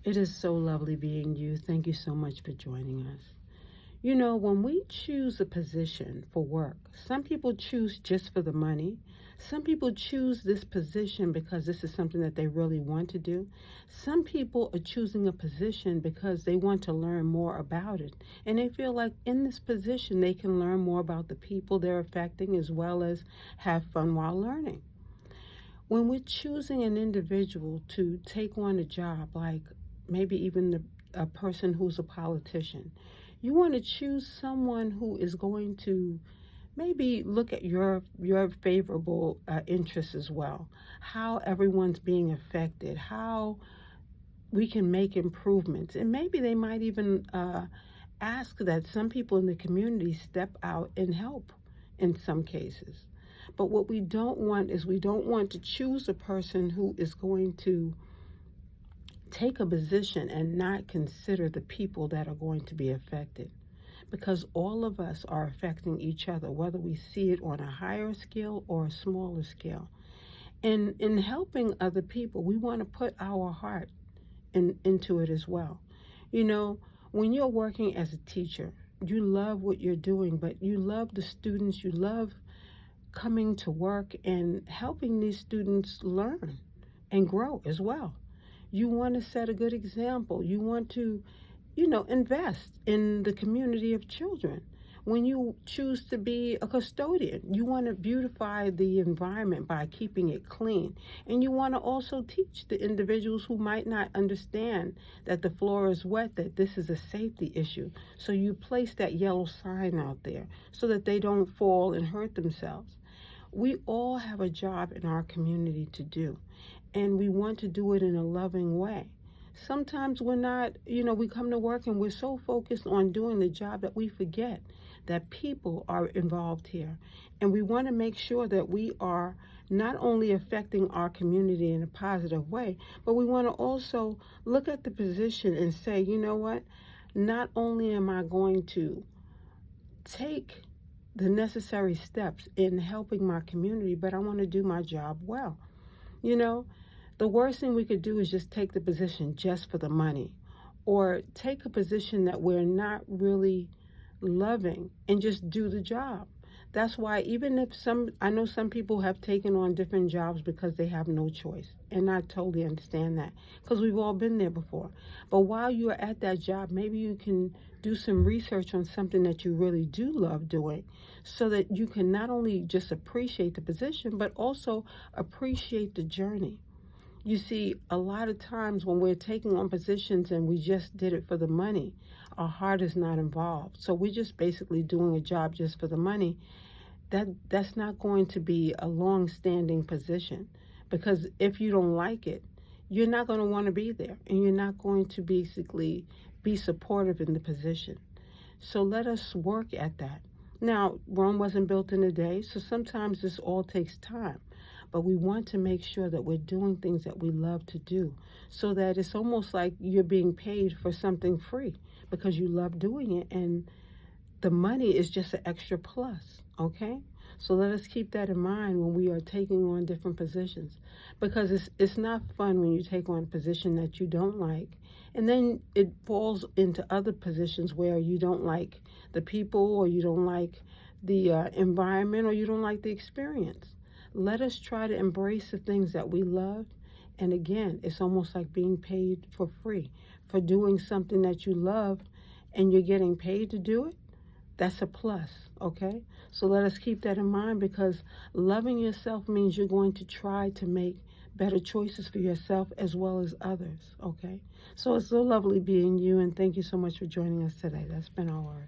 It is so lovely being you. Thank you so much for joining us. You know, when we choose a position for work, some people choose just for the money. Some people choose this position because this is something that they really want to do. Some people are choosing a position because they want to learn more about it. And they feel like in this position they can learn more about the people they're affecting as well as have fun while learning. When we're choosing an individual to take on a job, like maybe even a person who's a politician, you want to choose someone who is going to maybe look at your favorable interests as well, how everyone's being affected, how we can make improvements, and maybe they might even ask that some people in the community step out and help in some cases. But what we don't want is we don't want to choose a person who is going to take a position and not consider the people that are going to be affected. Because all of us are affecting each other, whether we see it on a higher scale or a smaller scale. And in helping other people, we want to put our heart into it as well. You know, when you're working as a teacher, you love what you're doing, but you love the students, you love coming to work and helping these students learn and grow as well. You want to set a good example. You want to, invest in the community of children. When you choose to be a custodian, you want to beautify the environment by keeping it clean. And you want to also teach the individuals who might not understand that the floor is wet, that this is a safety issue. So you place that yellow sign out there so that they don't fall and hurt themselves. We all have a job in our community to do, and we want to do it in a loving way. Sometimes we're not, we come to work and we're so focused on doing the job that we forget that people are involved here. And we want to make sure that we are not only affecting our community in a positive way, but we want to also look at the position and say, you know what? Not only am I going to take the necessary steps in helping my community, but I want to do my job well. You know, the worst thing we could do is just take the position just for the money, or take a position that we're not really loving and just do the job. That's why even if I know some people have taken on different jobs because they have no choice. And I totally understand that because we've all been there before. But while you're at that job, maybe you can do some research on something that you really do love doing so that you can not only just appreciate the position, but also appreciate the journey. You see, a lot of times when we're taking on positions and we just did it for the money, our heart is not involved. So we're just basically doing a job just for the money. That's not going to be a long-standing position, because if you don't like it, you're not going to want to be there, and you're not going to basically be supportive in the position. So let us work at that. Now, Rome wasn't built in a day, so sometimes this all takes time. But we want to make sure that we're doing things that we love to do so that it's almost like you're being paid for something free because you love doing it, and the money is just an extra plus, okay? So let us keep that in mind when we are taking on different positions, because it's not fun when you take on a position that you don't like, and then it falls into other positions where you don't like the people, or you don't like the environment, or you don't like the experience. Let us try to embrace the things that we love. And again, it's almost like being paid for free for doing something that you love, and you're getting paid to do it. That's a plus, okay? So let us keep that in mind, because loving yourself means you're going to try to make better choices for yourself as well as others, okay? So it's so lovely being you, and thank you so much for joining us today. That's been our word.